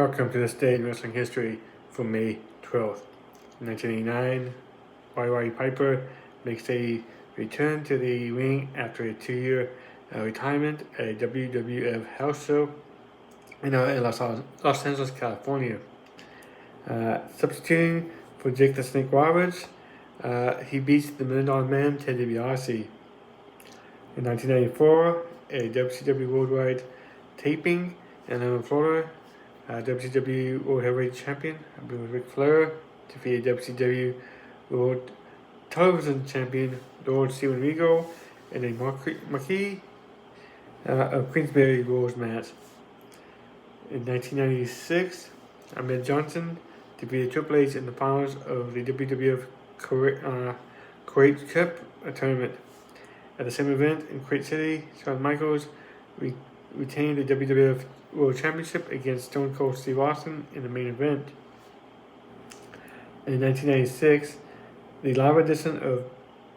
Welcome to this day in wrestling history for May 12th. 1989, Roddy Piper makes a return to the ring after a 2-year retirement at a WWF house show in Los Angeles, California. Substituting for Jake the Snake Roberts, he beats the $1 Million Man, Ted DiBiase. In 1994, a WCW Worldwide taping in Atlanta, Florida. WCW World Heavyweight Champion, I believe Ric Flair, defeated WCW World Television Champion Lord Steven Regal in a marquee of Queensberry Rules match. In 1996, Ahmed Johnson defeated Triple H in the finals of the WWF Kuwait Cup tournament. At the same event in Kuwait City, Shawn Michaels retained the WWF World Championship against Stone Cold Steve Austin in the main event. In 1996, the live edition of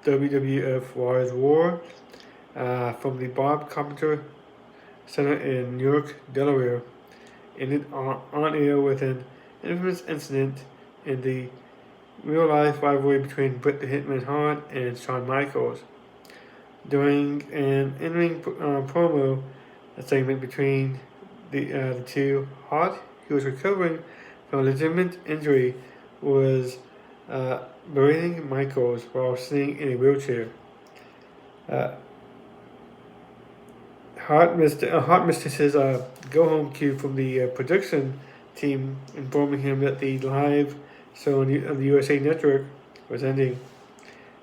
WWF Warriors War from the Bob Carpenter Center in Newark, Delaware, ended on air with an infamous incident in the real-life rivalry between Bret the Hitman Hart and Shawn Michaels. During an in-ring promo, a segment between the two, Hart, who was recovering from a legitimate injury, was berating Michaels while sitting in a wheelchair. Hart missed his go-home cue from the production team, informing him that the live show on the USA Network was ending.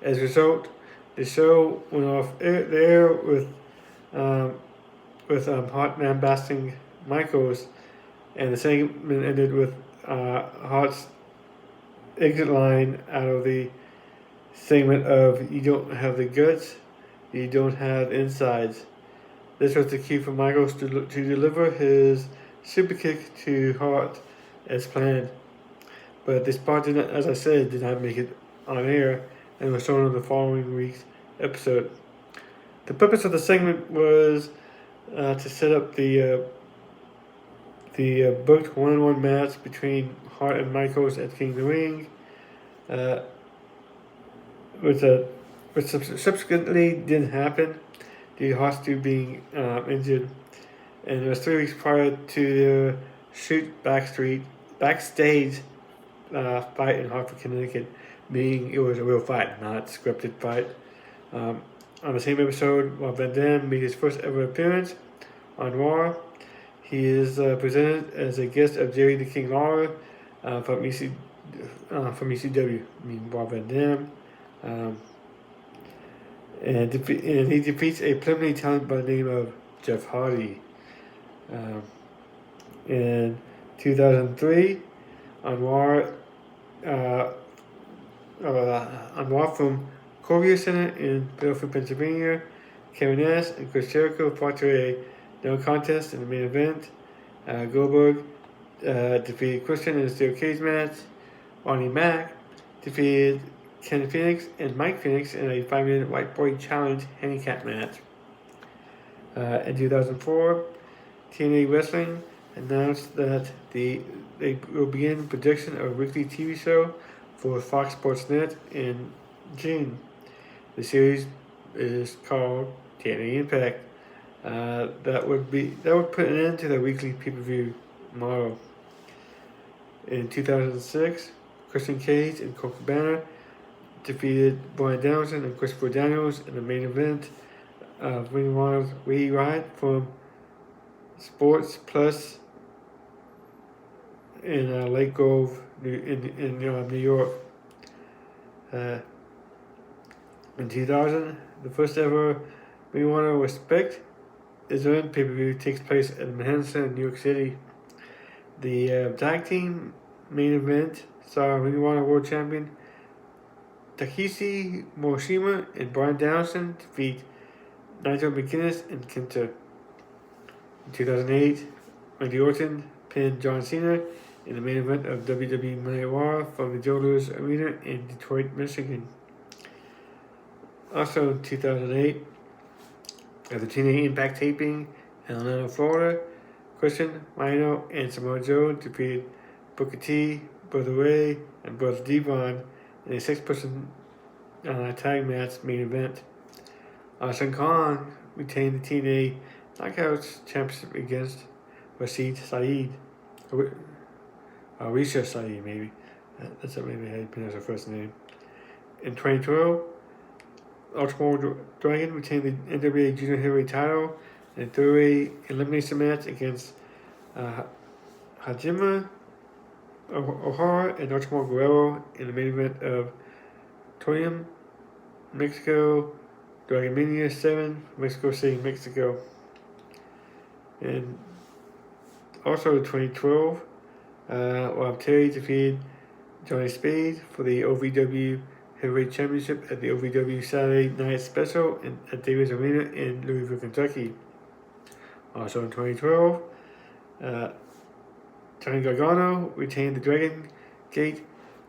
As a result, the show went off the air with Hart lambasting Michaels, and the segment ended with Hart's exit line out of the segment of "You don't have the guts, you don't have insides." This was the cue for Michaels to deliver his super kick to Hart as planned, but this part did not, as I said, did not make it on air and was shown on the following week's episode. The purpose of the segment was to set up the booked one-on-one match between Hart and Michaels at King of the Ring, which subsequently didn't happen due to Hart being injured, and it was 3 weeks prior to their shoot backstage fight in Hartford, Connecticut, meaning it was a real fight, not a scripted fight. On the same episode, Rob Van Dam made his first ever appearance on Raw. He is presented as a guest of Jerry the King Lawler from ECW. I mean Rob Van Dam, and he defeats a preliminary talent by the name of Jeff Hardy. In 2003, on Raw from Corvia Center in Philadelphia, Pennsylvania, Kevin Nash and Chris Jericho fought to a no contest in the main event. Goldberg defeated Christian in a steel cage match. Ronnie Mack defeated Ken Phoenix and Mike Phoenix in a 5-minute White Boy Challenge handicap match. In 2004, TNA Wrestling announced that they will begin production of a weekly TV show for Fox Sports Net in June. The series is called TNA Impact. That would put an end to the weekly pay-per-view model. In 2006, Christian Cage and Colt Cabana defeated Bryan Danielson and Christopher Daniels in the main event of Ring of Honor's rewrite from Sports Plus in Lake Grove, in New York. In 2000, the first ever Ring of Honor Respect is earned pay-per-view takes place at Manhattan Center in New York City. The tag team main event saw Ring of Honor World Champion Takeshi Morishima and Bryan Danielson defeat Nigel McGuinness and Kenta. In 2008, Randy Orton pinned John Cena in the main event of WWE Monday Night Raw from the Joe Louis Arena in Detroit, Michigan. Also in 2008, at the TNA Impact taping in Atlanta, Florida, Christian, Rhino, and Samoa Joe defeated Booker T, Brother Ray, and Brother Devon in a 6-person tag match main event. Shang Kong retained the TNA Knockouts Championship against Rashid Saeed. Risha Saeed, maybe. That's maybe how you pronounce her first name. In 2012, Ultimate Dragon retained the NWA Junior Heavyweight title in a 3-way elimination match against Hajime Ohara and Ultimo Guerrero in the main event of Torreon, Mexico, Dragon Mania 7, Mexico City, Mexico. And also in 2012, Rob Terry defeated Johnny Spade for the OVW Heavyweight Championship at the OVW Saturday Night Special at Davis Arena in Louisville, Kentucky. Also in 2012, Johnny Gargano retained the Dragon Gate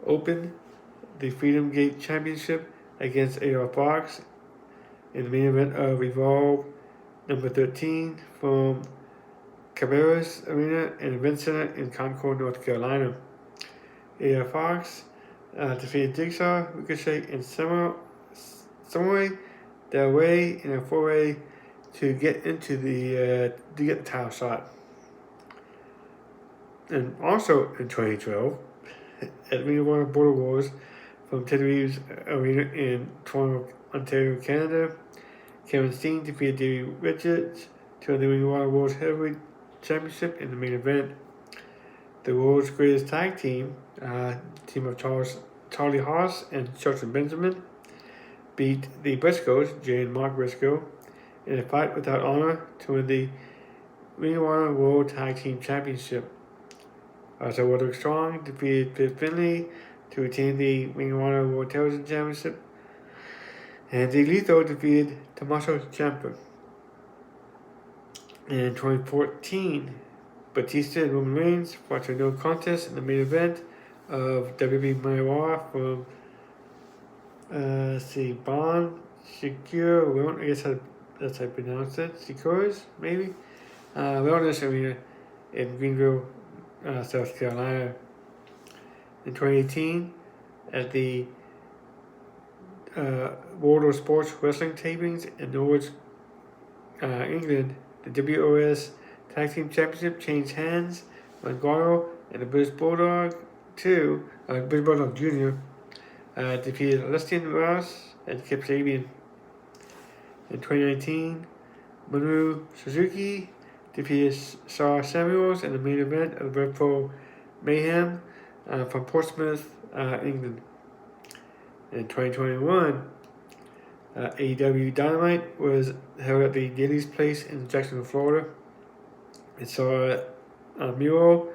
Open, the Freedom Gate Championship against AR Fox in the main event of Evolve number 13 from Cabarrus Arena and Event Center in Concord, North Carolina. AR Fox defeated Jigsaw, Ricochet, and Samurai their way in a 4-way to get into the title shot. And also in 2012, at Ring of Honor Border Wars from Ted Reeves Arena in Toronto, Ontario, Canada, Kevin Steen defeated Davey Richards to win the Ring of Honor World Heavyweight Championship in the main event. The world's greatest tag team, team of Charlie Haas and Shelton Benjamin, beat the Briscoes, Jay and Mark Briscoe, in a fight without honor to win the Ring of Honor World Tag Team Championship. Also, Roderick Strong defeated Fit Finlay to retain the Ring of Honor World Television Championship, and the Lethal defeated Tommaso Ciampa. In 2014, Batista and Roman Reigns fought to no contest in the main event of WWE Money Raw from Bon Secours, I guess that's how I pronounce it, Secours, maybe? Wellness Arena in Greenville, South Carolina. In 2018, at the World of Sports Wrestling tapings in Norwich, England, the WOS Tag Team Championship changed hands when Gargano and the British Bulldog British Bulldog Jr. Defeated Lustian Ross and Kip Sabian. In 2019, Minoru Suzuki defeated Sarah Samuels in the main event of the Blackpool Mayhem from Portsmouth, England. In 2021, AEW Dynamite was held at the Daily's Place in Jacksonville, Florida. It saw Miro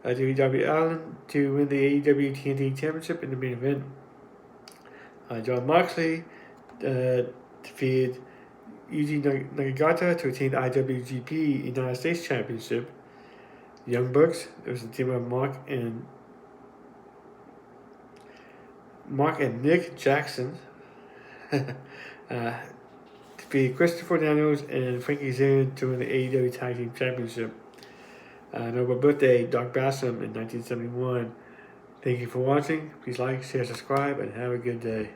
Darby Allin to win the AEW TNT Championship in the main event. Jon Moxley defeated Yuji Nagata to retain the IWGP United States Championship. The Young Bucks, it was a team of Mark and Nick Jackson, defeated Christopher Daniels and Frankie Zane to win the AEW Tag Team Championship. Notable birthday, Doc Bassam in 1971. Thank you for watching. Please like, share, subscribe, and have a good day.